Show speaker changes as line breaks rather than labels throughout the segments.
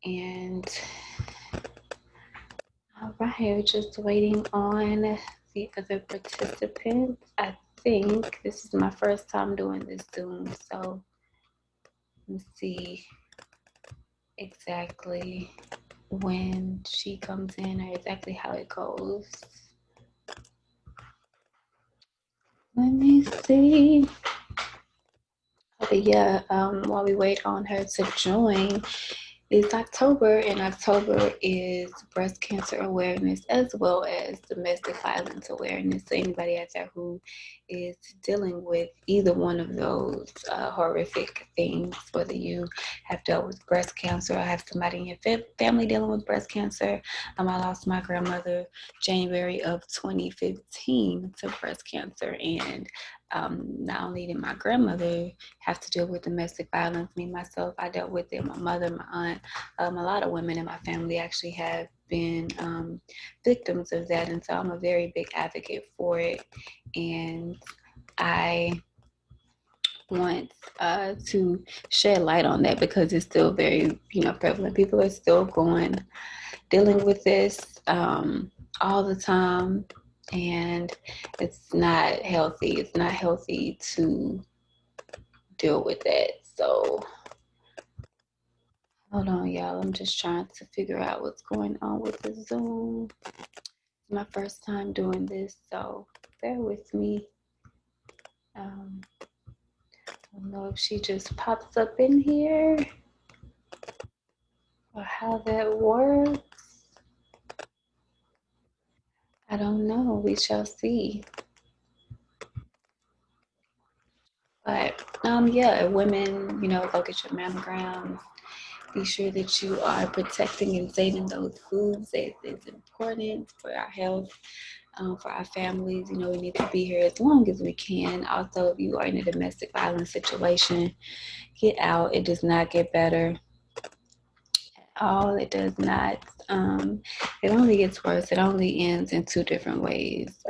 And all right, we're just waiting on the other participants. I think this is my first time doing this Zoom, so let's see exactly when she comes in or exactly how it goes. Let me see. But yeah, while we wait on her to join, it's October, and October is breast cancer awareness as well as domestic violence awareness. So anybody out there who is dealing with either one of those horrific things, whether you have dealt with breast cancer or have somebody in your family dealing with breast cancer. I lost my grandmother January of 2015 to breast cancer, and not only did my grandmother have to deal with domestic violence, me myself, I dealt with it, my mother, my aunt, a lot of women in my family actually have been victims of that, and so I'm a very big advocate for it, and I want to shed light on that because it's still very prevalent. People are still dealing with this all the time, and it's not healthy. It's not healthy to deal with that. So hold on, y'all. I'm just trying to figure out what's going on with the Zoom. It's my first time doing this, so bear with me. I don't know if she just pops up in here or how that works. I don't know. We shall see. But yeah, women, go get your mammograms. Be sure that you are protecting and saving those foods. It's important for our health, for our families. We need to be here as long as we can. Also, if you are in a domestic violence situation, get out. It does not get better at all. It does not. It only gets worse. It only ends in two different ways.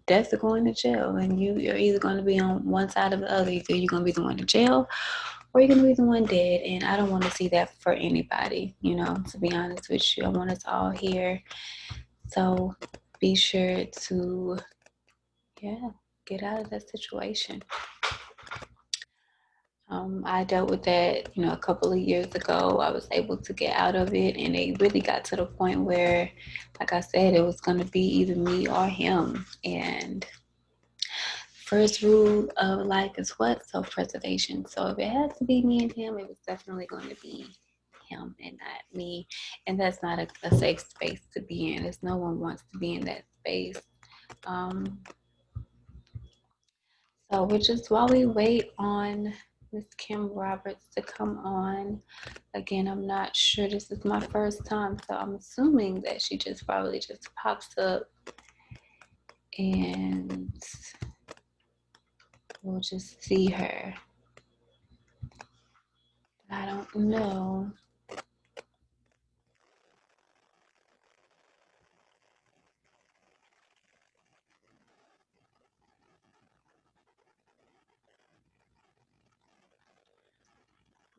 Death or going to jail, and you're either going to be on one side or the other. Either you're going to be the one in jail, or you're going to be the one dead. And I don't want to see that for anybody. To be honest with you, I want us all here. So be sure to, get out of that situation. I dealt with that, a couple of years ago. I was able to get out of it, and it really got to the point where, like I said, it was going to be either me or him. And first rule of life is what? Self-preservation. So if it has to be me and him, it was definitely going to be him and not me. And that's not a safe space to be in. As no one wants to be in that space. So we're just, while we wait on Miss Kim Roberts to come on, again, I'm not sure. This is my first time, so I'm assuming that she just probably just pops up and we'll just see her. I don't know.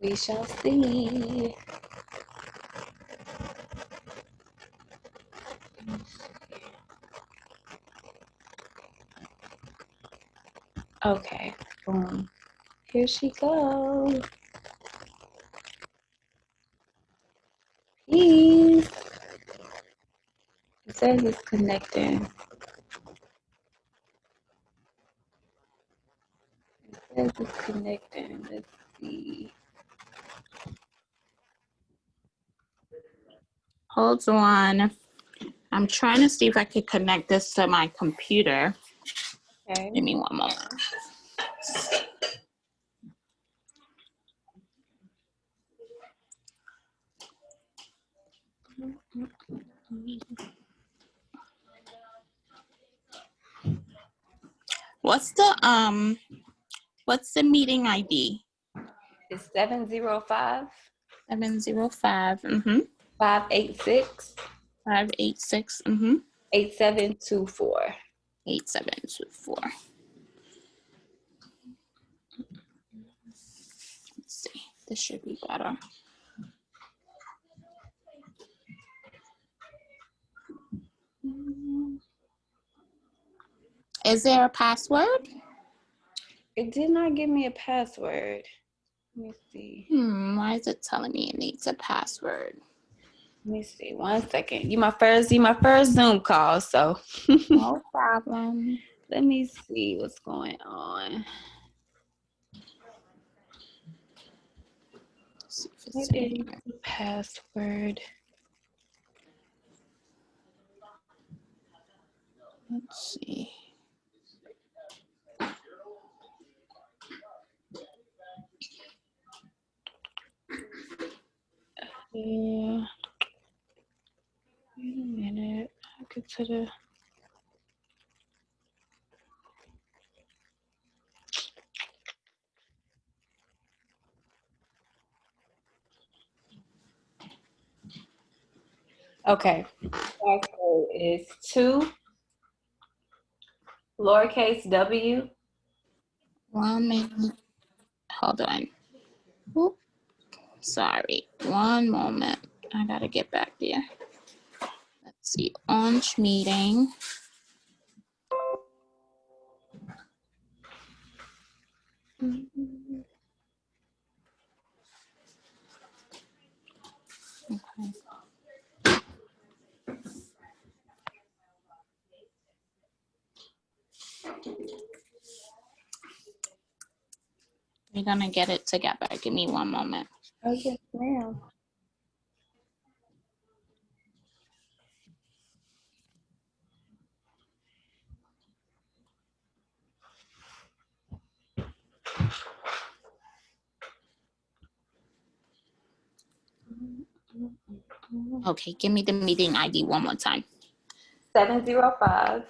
We shall see. Okay, boom. Here she goes. Peace. It says it's connecting. It says it's connecting. Let's see.
Hold on. I'm trying to see if I could connect this to my computer.
Okay.
Give me one moment. What's the meeting ID?
It's 705
705
586
586
8724.
8724. Let's see. This should be better. Is there a password?
It did not give me a password. Let me see.
Why is it telling me it needs a password?
Let me see. 1 second. You my first Zoom call, so
No problem.
let me see what's going on.
Let's see if it's
What
in
is
here.
the password?
Let's see.
Yeah. Wait a minute. I'll get to the. Okay. Password is 2 lowercase w.
1 minute. Hold on. Oop. Sorry. 1 moment. I gotta get back there. Let's see. Orange meeting. Okay. We're gonna get it together. Give me 1 moment.
Oh, yes, ma'am.
Okay, give me the meeting ID one more time.
705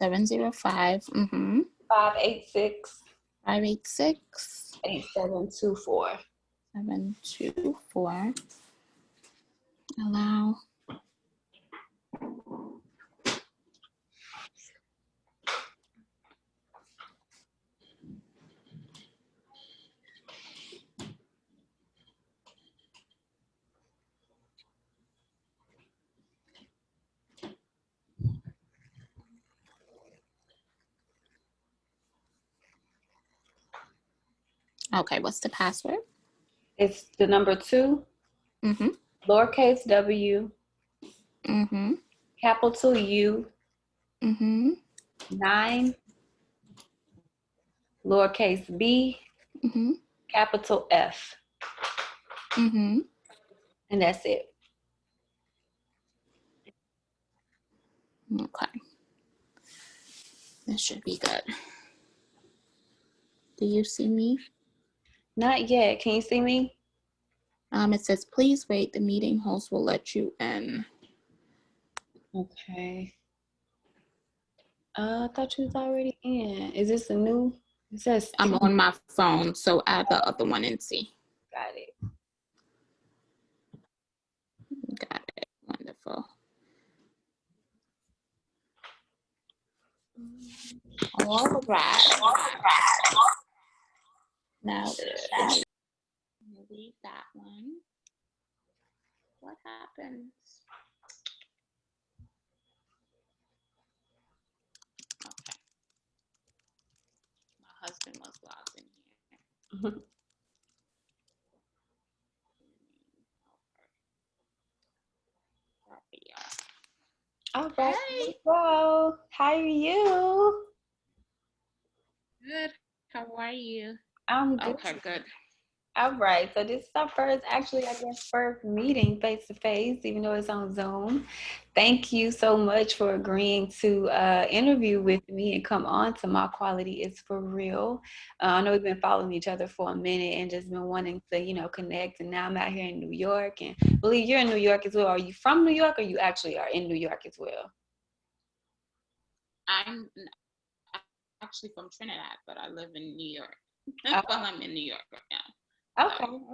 705
586
586
8724.
724. Allow. Okay, what's the password?
It's the number 2, lowercase w, capital U, 9, lowercase b, capital F. And that's it.
Okay. This should be good. Do you see me?
Not yet. Can you see me?
It says, please wait. The meeting host will let you in.
Okay. I thought you was already in. Is this a new? It says
I'm on my phone, so add the other one and see.
got it.
Got it. Wonderful. All right. Now delete that one. What happens? Okay. My husband was logged in here.
All right.
Hey.
Well, how are you?
Good. How are you?
I'm good.
Okay, good.
All right. So this is our first, actually, I guess, first meeting face to face, even though it's on Zoom. Thank you so much for agreeing to interview with me and come on to My Quality is For Real. I know we've been following each other for a minute and just been wanting to, connect. And now I'm out here in New York, and I believe you're in New York as well. Are you from New York, or you actually are in New York as well?
I'm actually from Trinidad, but I live in New York. Well, I'm in New York right now.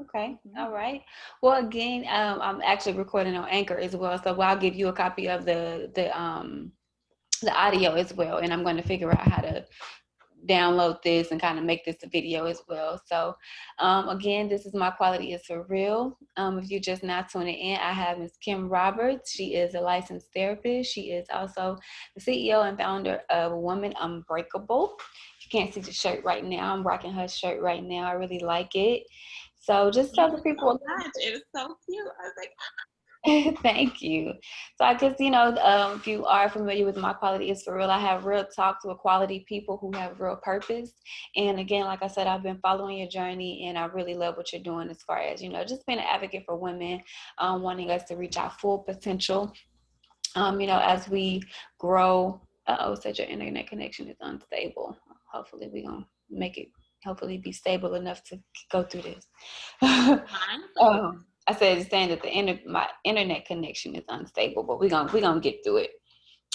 Okay. All right. Well, again, I'm actually recording on Anchor as well, so I'll give you a copy of the audio as well, and I'm going to figure out how to download this and kind of make this a video as well. So again, this is My Quality is For Real. If you're just not tuning in, I have Ms. Kim Roberts. She is a licensed therapist. She is also the CEO and founder of Woman Unbreakable. You can't see the shirt right now. I'm rocking her shirt right now. I really like it. So just tell
Thank
the
you so
people.
much. It was so cute. I was like,
Thank you. So I guess, if you are familiar with My Quality is For Real, I have real talks with quality people who have real purpose. And again, like I said, I've been following your journey and I really love what you're doing as far as, just being an advocate for women, wanting us to reach our full potential, as we grow. Said your internet connection is unstable. Hopefully we're going to make it, hopefully be stable enough to go through this.
mine's
I said saying that my internet connection is unstable, but we're gonna get through it.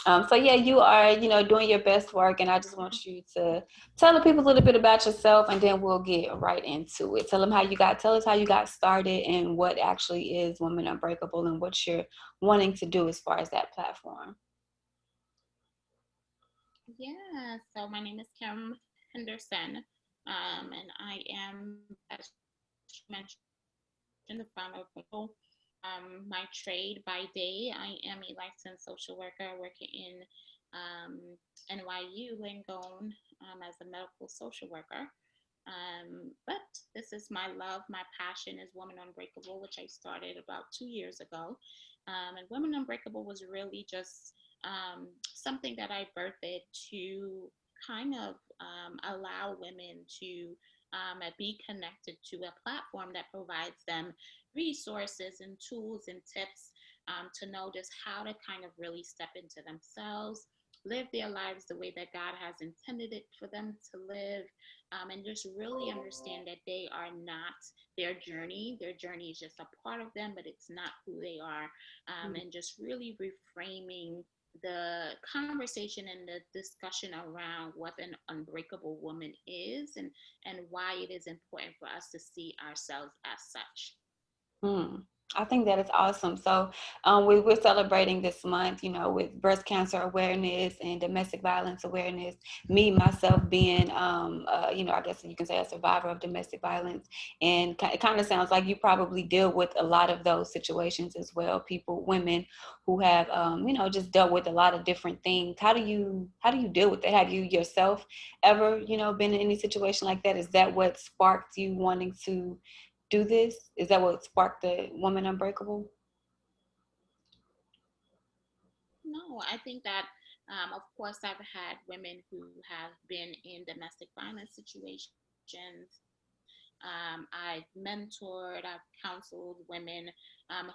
So yeah, you are doing your best work, and I just want you to tell the people a little bit about yourself, and then we'll get right into it. Tell us how you got started, and what actually is Woman Unbreakable, and what you're wanting to do as far as that platform.
yeah. So my name is Kim Henderson, and I am, as you mentioned, the founder of Unbreakable. My trade by day, I am a licensed social worker working in NYU Langone as a medical social worker. But this is my love, my passion is Woman Unbreakable, which I started about 2 years ago. And Women Unbreakable was really just something that I birthed to kind of allow women to be connected to a platform that provides them resources and tools and tips to know just how to kind of really step into themselves, live their lives the way that God has intended it for them to live, and just really understand that they are not their journey. Their journey is just a part of them, but it's not who they are. And just really reframing the conversation and the discussion around what an unbreakable woman is, and why it is important for us to see ourselves as such.
Hmm. I think that is awesome. So, we're celebrating this month, with breast cancer awareness and domestic violence awareness. Me, myself, being, I guess you can say a survivor of domestic violence. And it kind of sounds like you probably deal with a lot of those situations as well. Women who have, just dealt with a lot of different things. How do you deal with that? Have you yourself ever, been in any situation like that? Is that what sparked you wanting to do this? Is that what sparked the Woman Unbreakable?
No, I think that, of course, I've had women who have been in domestic violence situations. I've mentored, I've counseled women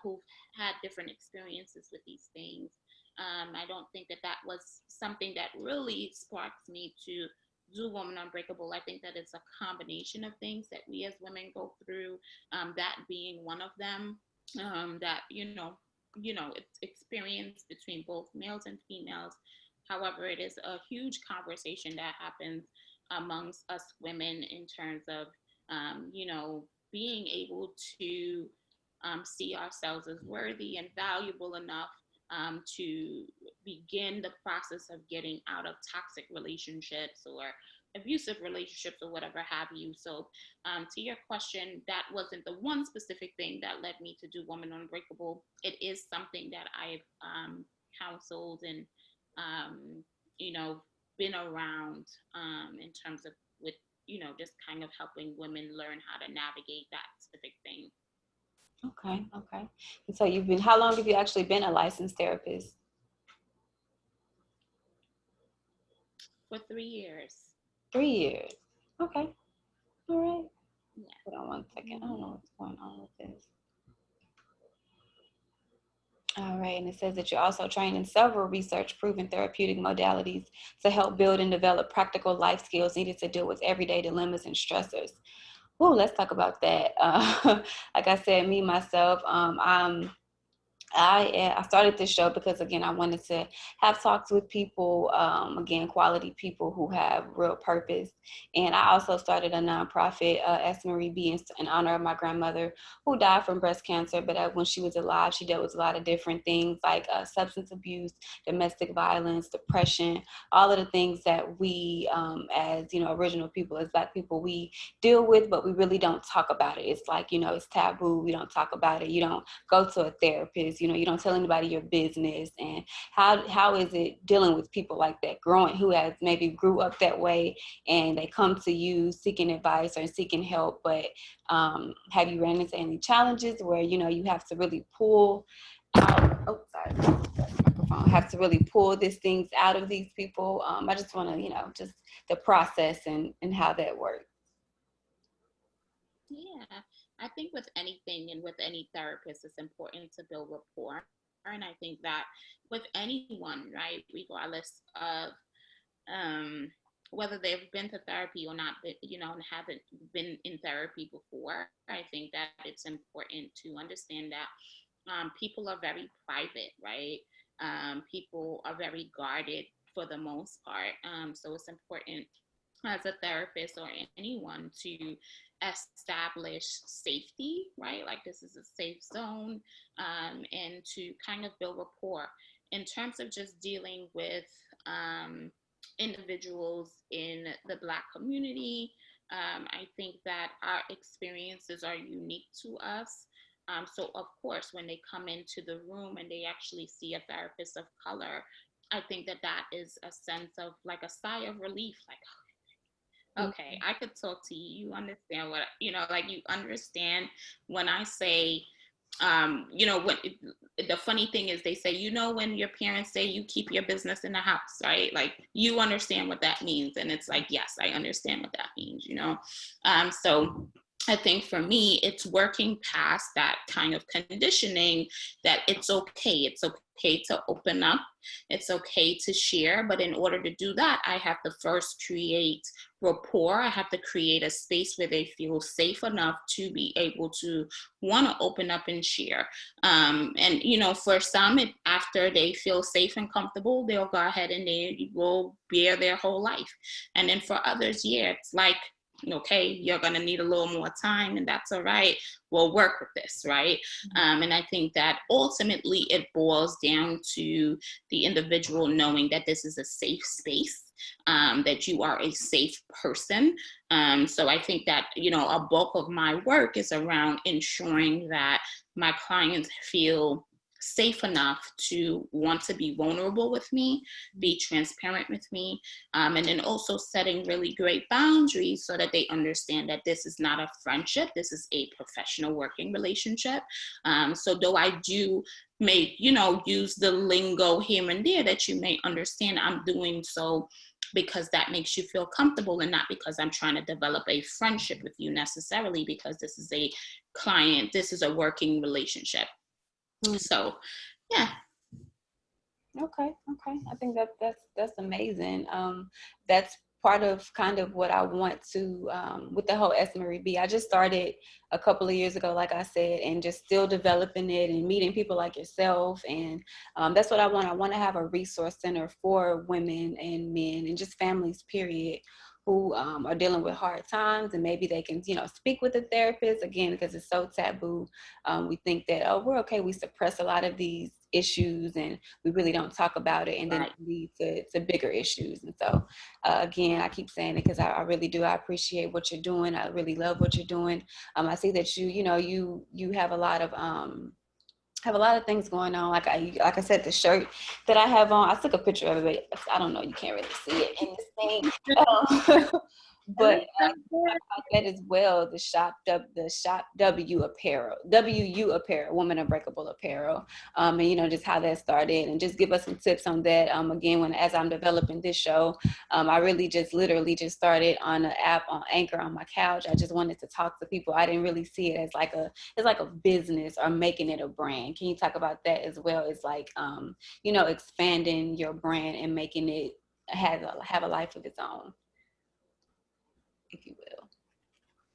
who've had different experiences with these things. I don't think that that was something that really sparked me to do Woman Unbreakable. I think that it's a combination of things that we as women go through, that being one of them. That it's experience between both males and females. However, it is a huge conversation that happens amongst us women in terms of being able to see ourselves as worthy and valuable enough to begin the process of getting out of toxic relationships or abusive relationships or whatever have you. So, to your question, that wasn't the one specific thing that led me to do Woman Unbreakable. It is something that I've counseled and, um, you know, been around in terms of with, just kind of helping women learn how to navigate that specific thing.
Okay, okay. And so how long have you actually been a licensed therapist?
For 3 years.
3 years. Okay, all right.
Yes.
Hold on one second. I
Mm-hmm.
don't know what's going on with this. All right, and it says that you're also trained in several research-proven therapeutic modalities to help build and develop practical life skills needed to deal with everyday dilemmas and stressors. Oh, let's talk about that. Like I said, me myself, I started this show because again I wanted to have talks with people, again quality people who have real purpose, and I also started a nonprofit, S. Marie B, in honor of my grandmother who died from breast cancer. But when she was alive, she dealt with a lot of different things like substance abuse, domestic violence, depression, all of the things that we, as original people, as Black people, we deal with, but we really don't talk about it. It's like it's taboo. We don't talk about it. You don't go to a therapist. You don't tell anybody your business. And how is it dealing with people like that, growing, who has maybe grew up that way, and they come to you seeking advice or seeking help, but have you ran into any challenges where you have to really pull out, oh sorry, microphone, have to really pull these things out of these people? I just want to just the process and how that works.
Yeah, I think with anything and with any therapist, it's important to build rapport. And I think that with anyone, right, regardless of um, whether they've been to therapy or not, and haven't been in therapy before, I think that it's important to understand that people are very private, right? People are very guarded for the most part. So it's important as a therapist or anyone to establish safety, right? Like this is a safe zone, and to kind of build rapport in terms of just dealing with um, individuals in the Black community. I think that our experiences are unique to us. So, of course, when they come into the room and they actually see a therapist of color, I think that that is a sense of like a sigh of relief, like, okay, I could talk to you. You understand what, like you understand when I say, when the funny thing is they say, when your parents say you keep your business in the house, right? Like you understand what that means. And it's like, yes, I understand what that means. So I think for me, it's working past that kind of conditioning that it's okay. It's okay to open up. It's okay to share. But in order to do that, I have to first create rapport. I have to create a space where they feel safe enough to be able to want to open up and share. And, for some, after they feel safe and comfortable, they'll go ahead and they will bear their whole life. And then for others, yeah, it's like, okay, you're going to need a little more time, and that's all right. We'll work with this, right? And I think that ultimately it boils down to the individual knowing that this is a safe space, that you are a safe person. So I think that, a bulk of my work is around ensuring that my clients feel safe enough to want to be vulnerable with me, be transparent with me, and then also setting really great boundaries so that they understand that this is not a friendship, this is a professional working relationship. So though I do may, use the lingo here and there that you may understand, I'm doing so because that makes you feel comfortable and not because I'm trying to develop a friendship with you necessarily, because this is a client, this is a working relationship. So, yeah.
Okay, okay. I think that's amazing. That's part of kind of what I want to, with the whole S. Marie B. I just started a couple of years ago, like I said, and just still developing it and meeting people like yourself. And that's what I want. I want to have a resource center for women and men and just families, period, who are dealing with hard times, and maybe they can, speak with a therapist again, because it's so taboo. We think that, oh, we're okay. We suppress a lot of these issues and we really don't talk about it, and then
Right.
it leads to bigger issues. And so again, I keep saying it because I really do. I appreciate what you're doing. I really love what you're doing. I see that you have a lot of things going on. Like I said, the shirt that I have on, I took a picture of it, but I don't know, you can't really see it in this thing.
And
But
it's so good.
about that as well. The shop WU apparel, Woman Unbreakable apparel, and just how that started, and just give us some tips on that. Again, as I'm developing this show, I really just literally just started on an app on Anchor on my couch. I just wanted to talk to people. I didn't really see it as like a business or making it a brand. Can you talk about that as well? It's like expanding your brand and making it have a life of its own, if you will.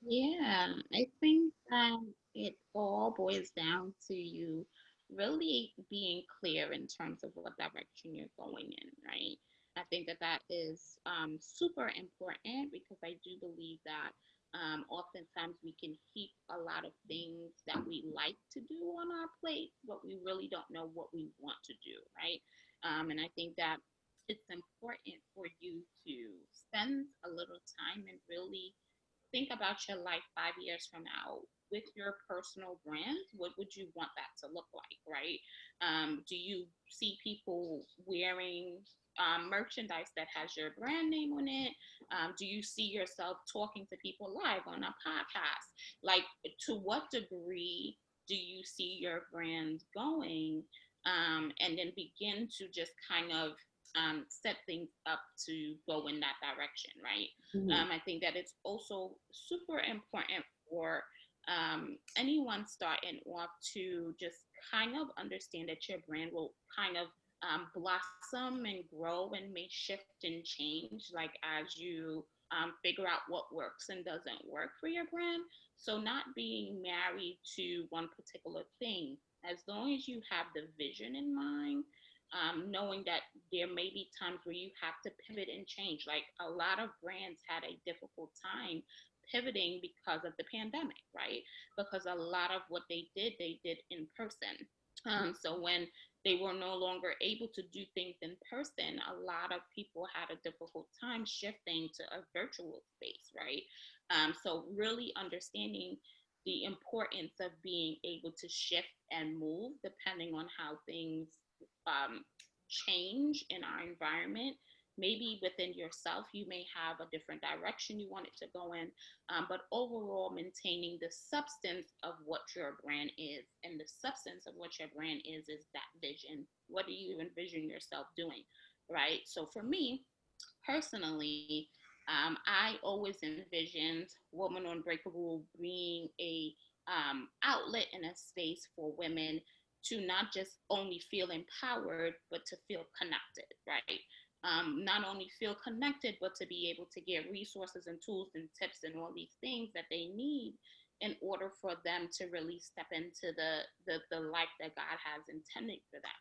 Yeah, I think that it all boils down to you really being clear in terms of what direction you're going in, right? I think that that is super important because I do believe that oftentimes we can heap a lot of things that we like to do on our plate, but we really don't know what we want to do, right? And I think that it's important for you to spend a little time and really think about your life 5 years from now with your personal brand. What would you want that to look like, right? Do you see people wearing merchandise that has your brand name on it? Do you see yourself talking to people live on a podcast? Like, to what degree do you see your brand going? And then begin to just kind of set things up to go in that direction, right?
Mm-hmm.
I think that it's also super important for anyone starting off to just kind of understand that your brand will kind of blossom and grow and may shift and change like as you figure out what works and doesn't work for your brand. So, not being married to one particular thing, as long as you have the vision in mind, knowing that there may be times where you have to pivot and change. Like a lot of brands had a difficult time pivoting because of the pandemic, right? Because a lot of what they did in person. So when they were no longer able to do things in person, a lot of people had a difficult time shifting to a virtual space, right? So really understanding the importance of being able to shift and move depending on how things um, change in our environment. Maybe within yourself, you may have a different direction you want it to go in, but overall, maintaining the substance of what your brand is. And the substance of what your brand is that vision. What do you envision yourself doing? Right. So for me, personally, I always envisioned Woman Unbreakable being a outlet and a space for women to not just only feel empowered, but to feel connected, right? Not only feel connected, but to be able to get resources and tools and tips and all these things that they need in order for them to really step into the life that God has intended for them.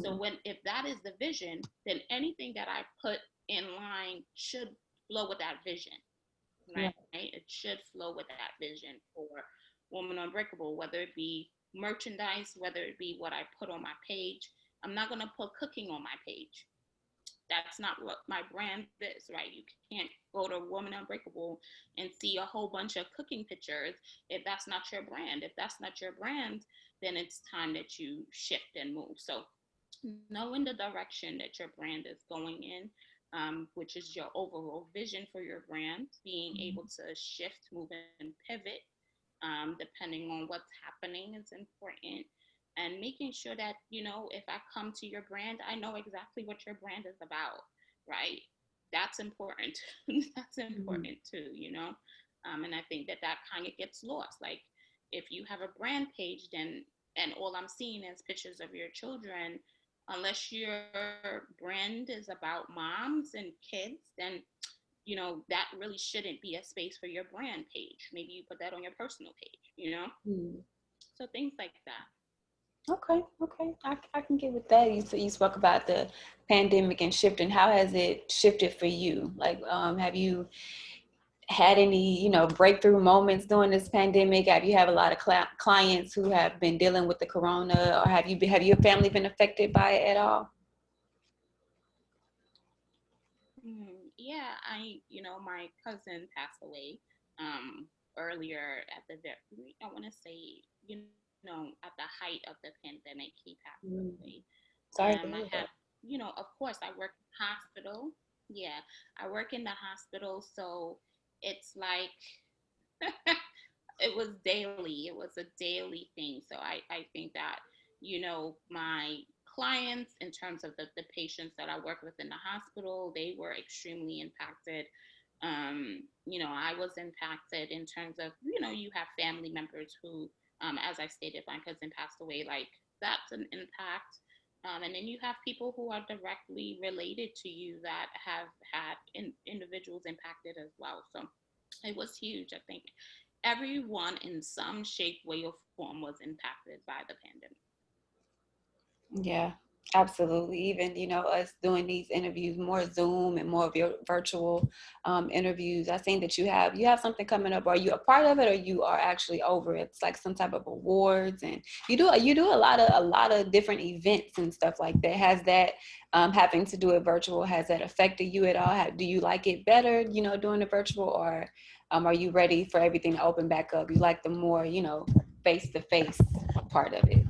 So
Mm-hmm.
when if that is the vision, then anything that I put in line should flow with that vision,
Right.
right? It should flow with that vision for Woman Unbreakable, whether it be merchandise, whether it be what I put on my page. I'm not going to put cooking on my page. That's not what my brand is, right? You can't go to Woman Unbreakable and see a whole bunch of cooking pictures if that's not your brand. If that's not your brand, then it's time that you shift and move. So knowing the direction that your brand is going in, which is your overall vision for your brand, being able to shift, move, and pivot depending on what's happening is important. And making sure that, if I come to your brand, I know exactly what your brand is about, right? That's important. That's
Mm-hmm.
important too. And I think that that kind of gets lost. Like, if you have a brand page, then and all I'm seeing is pictures of your children, unless your brand is about moms and kids, then that really shouldn't be a space for your brand page. Maybe you put that on your personal page.
Mm-hmm.
So things like that.
Okay, okay. I can get with that. You spoke about the pandemic and shifting. How has it shifted for you? Like, have you had any, breakthrough moments during this pandemic? Have you have a lot of clients who have been dealing with the corona, or have your family been affected by it at all?
Yeah, my cousin passed away earlier at the very, I want to say, at the height of the pandemic, he passed
Mm.
away.
Sorry
I
to
have,
hear that.
of course, I work in the hospital. Yeah, I work in the hospital, so it's like it was daily. It was a daily thing. So I think that, my clients, in terms of the patients that I work with in the hospital, they were extremely impacted. I was impacted in terms of, you have family members who, as I stated, my cousin passed away. Like, that's an impact. And then you have people who are directly related to you that have had individuals impacted as well. So it was huge. I think everyone in some shape, way, or form was impacted by the pandemic.
Yeah, absolutely. Even, us doing these interviews, more Zoom and more of your virtual interviews. I seen that you have something coming up. Are you a part of it, or you are actually over it? It's like some type of awards, and you do a lot of different events and stuff like that. Has that having to do it virtual, has that affected you at all? Do you like it better, doing the virtual, or are you ready for everything to open back up? You like the more, face to face part of it?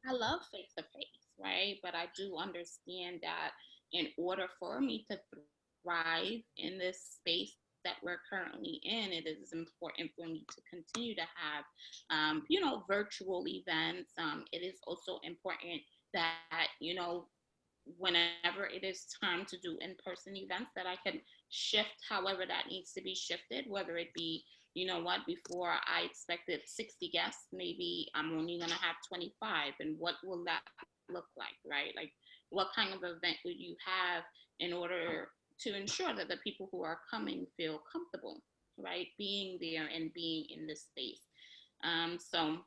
I love face to face, right? But I do understand that in order for me to thrive in this space that we're currently in, it is important for me to continue to have, virtual events. It is also important that, whenever it is time to do in-person events, that I can shift however that needs to be shifted, whether it be, before I expected 60 guests, maybe I'm only going to have 25. And what will that look like, right? Like, what kind of event would you have in order to ensure that the people who are coming feel comfortable, right? Being there and being in this space. So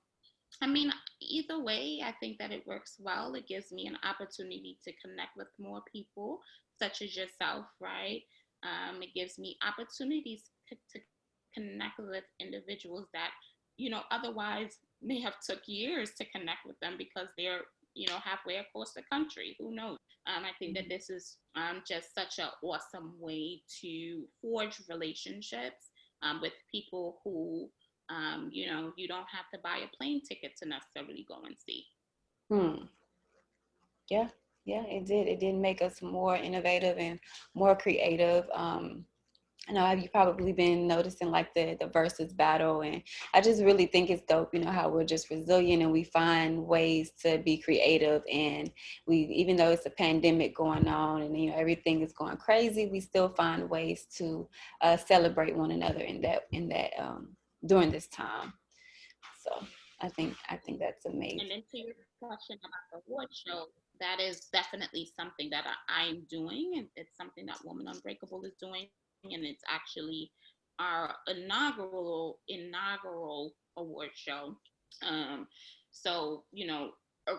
I mean, either way, I think that it works well. It gives me an opportunity to connect with more people, such as yourself, right? It gives me opportunities to connect with individuals that, otherwise may have took years to connect with them because they're, halfway across the country. Who knows? I think that this is just such an awesome way to forge relationships with people who you don't have to buy a plane ticket to necessarily go and see.
Hmm. Yeah, yeah, it did. It did make us more innovative and more creative. I know you've probably been noticing like the versus battle, and I just really think it's dope. How we're just resilient and we find ways to be creative, and even though it's a pandemic going on and everything is going crazy, we still find ways to celebrate one another in that during this time. So I think that's amazing.
And then to your question about the award show, that is definitely something that I'm doing, and it's something that Woman Unbreakable is doing, and it's actually our inaugural award show. Um, so uh,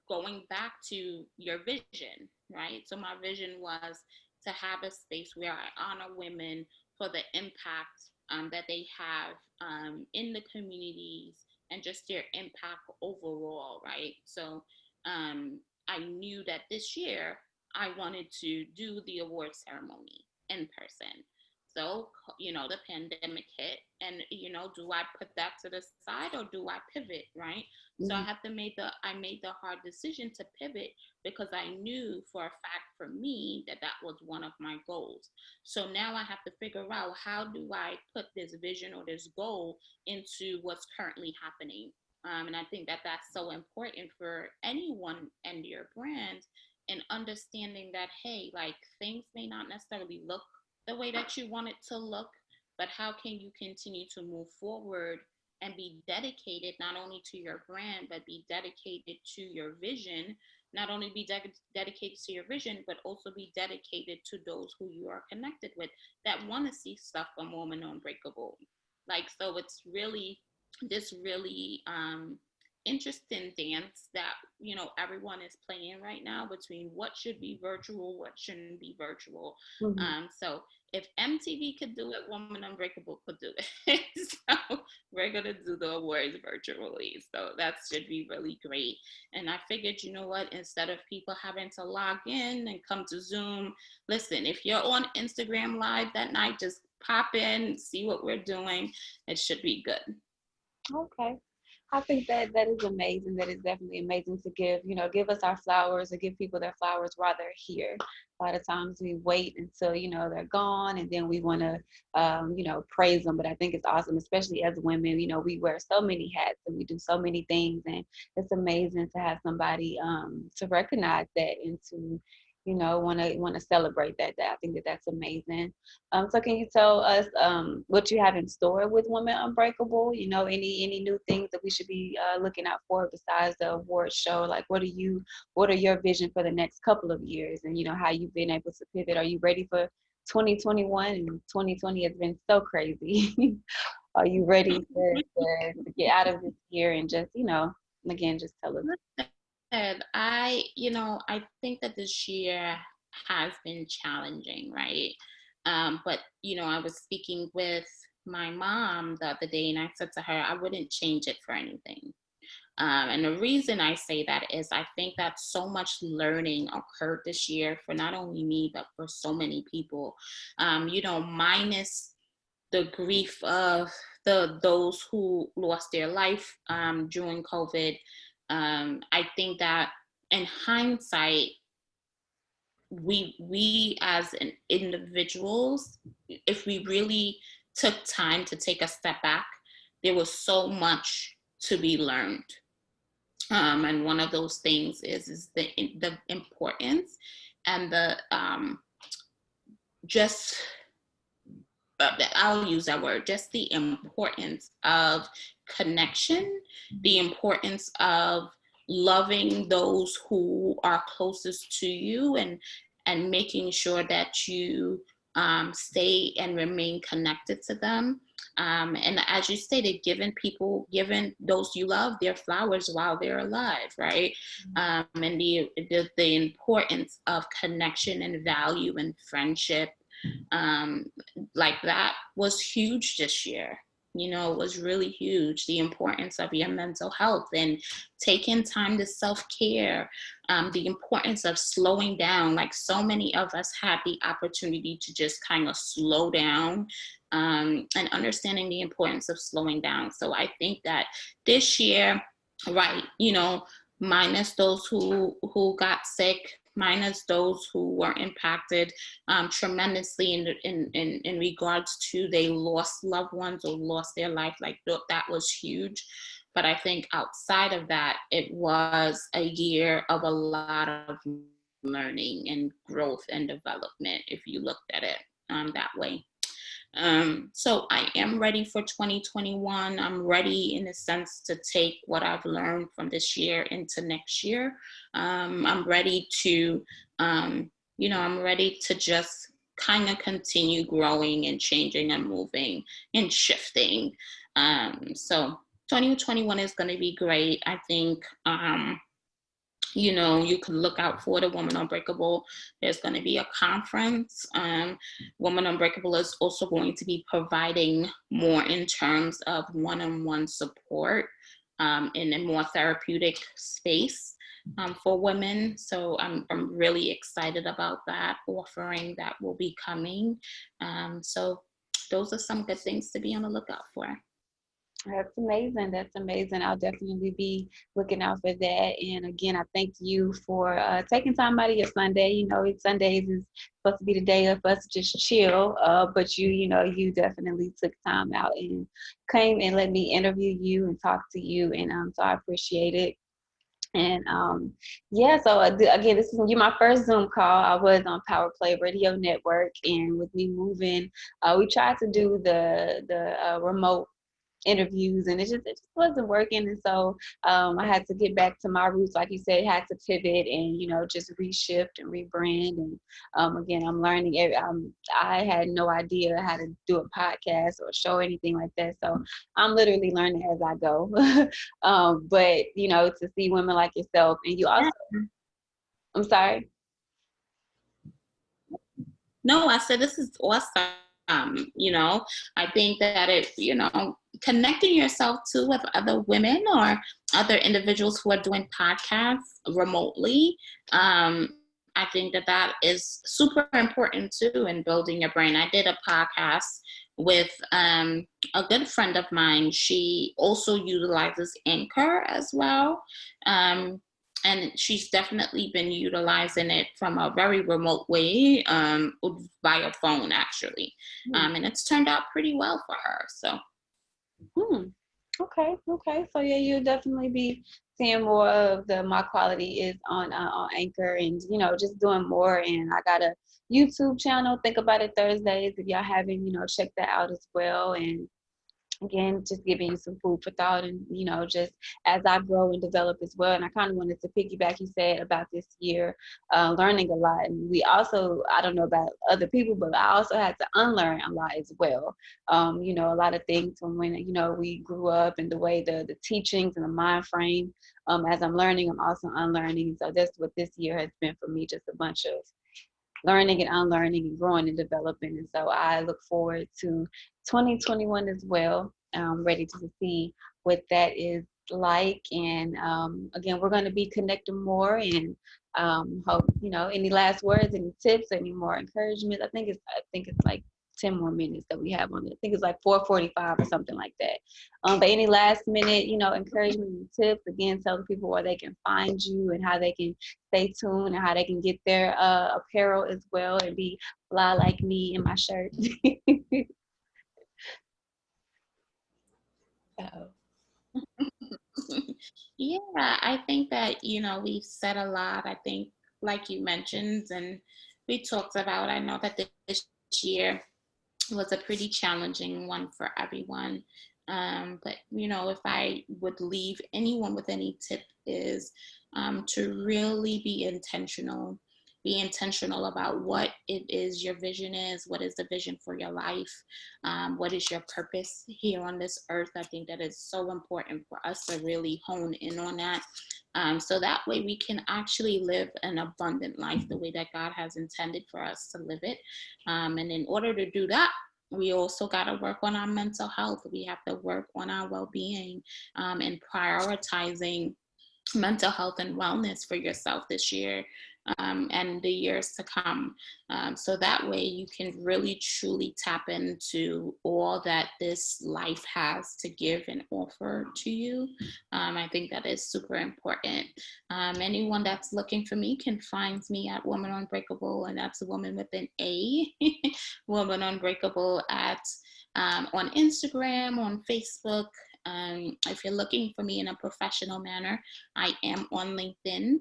going back to your vision, right? So my vision was to have a space where I honor women for the impact that they have in the communities and just their impact overall, right? So I knew that this year I wanted to do the award ceremony in person. So, the pandemic hit, and do I put that to the side or do I pivot, right? So
Mhm.
I made the hard decision to pivot because I knew for a fact for me that that was one of my goals. So now I have to figure out how do I put this vision or this goal into what's currently happening. And I think that that's so important for anyone and your brand, and understanding that, hey, like things may not necessarily look the way that you want it to look, but how can you continue to move forward and be dedicated not only to your brand, but be dedicated to your vision, not only be dedicated to your vision, but also be dedicated to those who you are connected with that want to see stuff from Woman Unbreakable. Like, so it's really this really interesting dance that everyone is playing right now between what should be virtual, what shouldn't be virtual.
Mhm.
So if MTV could do it, Woman Unbreakable could do it. So we're gonna do the awards virtually. So that should be really great. And I figured, you know what, instead of people having to log in and come to Zoom, listen, if you're on Instagram Live that night, just pop in, see what we're doing. It should be good.
Okay. I think that is amazing. That is definitely amazing to give us our flowers or give people their flowers while they're here. A lot of times we wait until, they're gone and then we want to, praise them. But I think it's awesome, especially as women, we wear so many hats and we do so many things. And it's amazing to have somebody to recognize that and to, want to celebrate that. I think that's amazing. So can you tell us what you have in store with Women Unbreakable? Any new things that we should be looking out for besides the award show? Like, what are your vision for the next couple of years, and how you've been able to pivot? Are you ready for 2021? And 2020 has been so crazy. Are you ready to get out of this year and just again, just tell us.
Listen, I think that this year has been challenging, right? But I was speaking with my mom the other day, and I said to her, I wouldn't change it for anything. And the reason I say that is I think that so much learning occurred this year for not only me, but for so many people. Minus the grief of those who lost their life during COVID. I think that in hindsight, we as individuals, if we really took time to take a step back, there was so much to be learned. And one of those things is the importance and the just I'll use that word, just the importance of connection, the importance of loving those who are closest to you, and making sure that you stay and remain connected to them. And as you stated, giving those you love their flowers while they're alive, right? And the importance of connection and value and friendship, um, like that was huge this year. It was really huge. The importance of your mental health and taking time to self-care, the importance of slowing down. Like, so many of us had the opportunity to just kind of slow down, and understanding the importance of slowing down. So I think that this year, right, minus those who got sick, minus those who were impacted tremendously in regards to they lost loved ones or lost their life, like that was huge. But I think outside of that, it was a year of a lot of learning and growth and development, if you looked at it that way. So I am ready for 2021. I'm ready in a sense to take what I've learned from this year into next year. I'm ready to, I'm ready to just kind of continue growing and changing and moving and shifting. So 2021 is going to be great. I think, you can look out for the Woman Unbreakable. There's going to be a conference. Woman Unbreakable is also going to be providing more in terms of one-on-one support in a more therapeutic space for women. So I'm really excited about that offering that will be coming. So those are some good things to be on the lookout for.
That's amazing. That's amazing. I'll definitely be looking out for that. And again, I thank you for taking time out of your Sunday. Sundays is supposed to be the day of us just chill. But you definitely took time out and came and let me interview you and talk to you. And so I appreciate it. And yeah, so again, this is my first Zoom call. I was on Power Play Radio Network, and with me moving, we tried to do the remote interviews, and it just wasn't working. And so I had to get back to my roots, like you said, had to pivot and just reshift and rebrand. And again, I'm learning. I had no idea how to do a podcast or a show or anything like that, so I'm literally learning as I go. But to see women like yourself, and you also, I'm sorry.
No, I said this is awesome. I think that connecting yourself to with other women or other individuals who are doing podcasts remotely. I think that is super important too in building your brain. I did a podcast with a good friend of mine. She also utilizes Anchor as well. And she's definitely been utilizing it from a very remote way, via phone actually, and it's turned out pretty well for her. So,
Okay. So yeah, you'll definitely be seeing more of my quality is on Anchor, and just doing more. And I got a YouTube channel, Think About It Thursdays, if y'all haven't check that out as well. And again, just giving you some food for thought, and just as I grow and develop as well. And I kind of wanted to piggyback, you said about this year, learning a lot. And we also, I don't know about other people, but I also had to unlearn a lot as well. A lot of things from when we grew up, and the way the teachings and the mind frame. As I'm learning, I'm also unlearning. So that's what this year has been for me, just a bunch of learning and unlearning and growing and developing. And so I look forward to 2021 as well. I'm ready to see what that is like. And again, we're going to be connecting more, and hope, any last words, any tips, any more encouragement. I think it's like 10 more minutes that we have on it. I think it's like 4:45 or something like that. But any last minute, encouragement and tips, again, tell the people where they can find you and how they can stay tuned, and how they can get their apparel as well and be fly like me in my shirt. So,
Yeah, I think that, we've said a lot. I think, like you mentioned, and we talked about, I know that this year was a pretty challenging one for everyone. But if I would leave anyone with any tip is to really be intentional about what it is your vision is, what is the vision for your life, what is your purpose here on this earth. I think that is so important for us to really hone in on that. So that way we can actually live an abundant life the way that God has intended for us to live it. And in order to do that, we also got to work on our mental health. We have to work on our well-being, and prioritizing mental health and wellness for yourself this year, and the years to come. So that way you can really truly tap into all that this life has to give and offer to you. I think that is super important. Anyone that's looking for me can find me at Woman Unbreakable, and that's a woman with an A. Woman Unbreakable at on Instagram, on Facebook. If you're looking for me in a professional manner, I am on LinkedIn,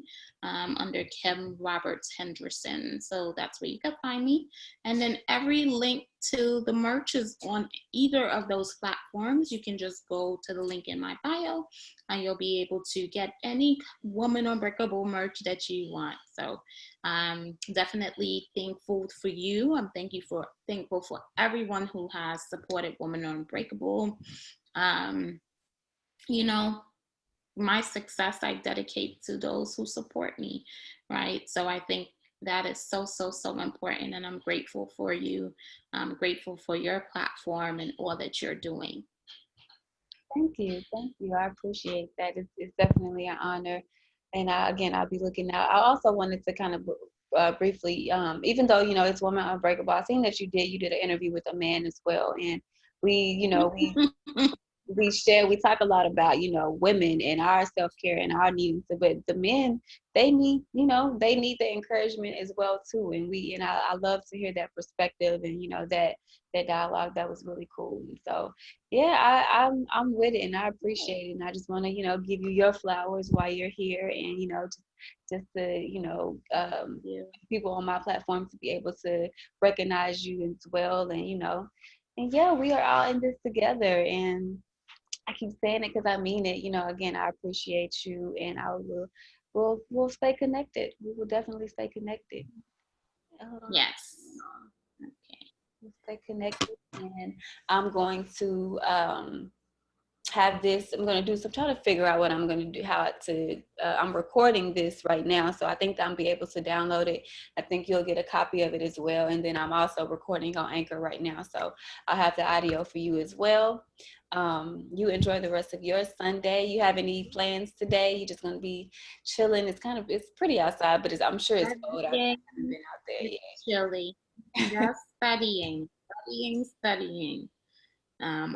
under Kim Roberts Henderson. So that's where you can find me. And then every link to the merch is on either of those platforms. You can just go to the link in my bio, and you'll be able to get any Woman Unbreakable merch that you want. So definitely thankful for you. I'm thankful for everyone who has supported Woman Unbreakable. Um, you know, my success I dedicate to those who support me, right? So I think that is so, so, so important. And I'm grateful for you. I'm grateful for your platform and all that you're doing.
thank you, thank you. I appreciate that. It's definitely an honor. And again, I'll be looking out. I also wanted to kind of briefly, even though it's Woman Unbreakable, I seen that you did an interview with a man as well, and we, we talk a lot about women and our self-care and our needs, but the men, they need the encouragement as well too. And I love to hear that perspective, and that dialogue. That was really cool. And so yeah, I'm with it, and I appreciate it, and I just want to give you your flowers while you're here, and just to
Yeah.
people on my platform to be able to recognize you as well. And and yeah, we are all in this together. And I keep saying it because I mean it. Again, I appreciate you, and we'll stay connected. We will definitely stay connected. Hold on.
Yes. Okay.
We'll stay connected, and I'm going to have this. I'm going to do some trying to figure out what I'm going to do, how to I'm recording this right now, so I think that I'll be able to download it. I think you'll get a copy of it as well, and then I'm also recording on Anchor right now, so I'll have the audio for you as well. You enjoy the rest of your Sunday. You have any plans today? You just going to be chilling? It's pretty outside, but I'm sure it's cold outside. I
Studying.
haven't been out there
It's
yet.
chilly. Just studying, studying, studying.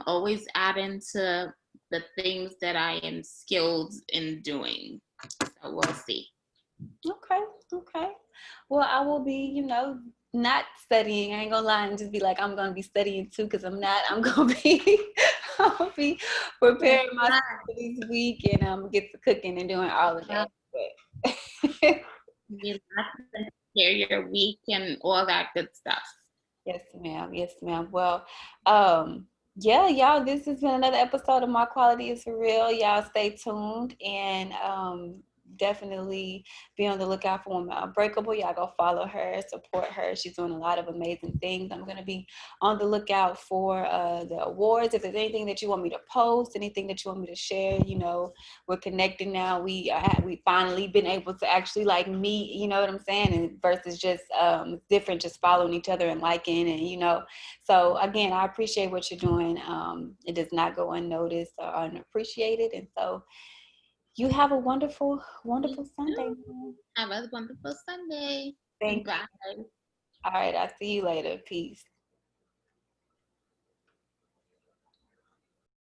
Always adding to the things that I am skilled in doing. So we'll see.
Okay, okay. Well, I will be, not studying. I ain't gonna lie and just be like, I'm gonna be studying too, because I'm not. I'm gonna be, I'll be preparing myself for this week, and get to cooking and doing all of that. But
Relax and share your week and all that good stuff.
yes, ma'am. Yes, ma'am. Well, um, Yeah, y'all, this has been another episode of My Quality is For Real. Y'all stay tuned and definitely be on the lookout for Woman Unbreakable. Y'all go follow her, support her. She's doing a lot of amazing things. I'm going to be on the lookout for the awards. If there's anything that you want me to post, anything that you want me to share, you know, we're connected now. We finally been able to actually like meet, you know what I'm saying? And versus just different, just following each other and liking and, you know, so again, I appreciate what you're doing. It does not go unnoticed or unappreciated. And so you have a wonderful,
You
wonderful Sunday,
too.
man.
Have a wonderful Sunday.
Thank you.
Bye.
All right, I'll see you later. Peace.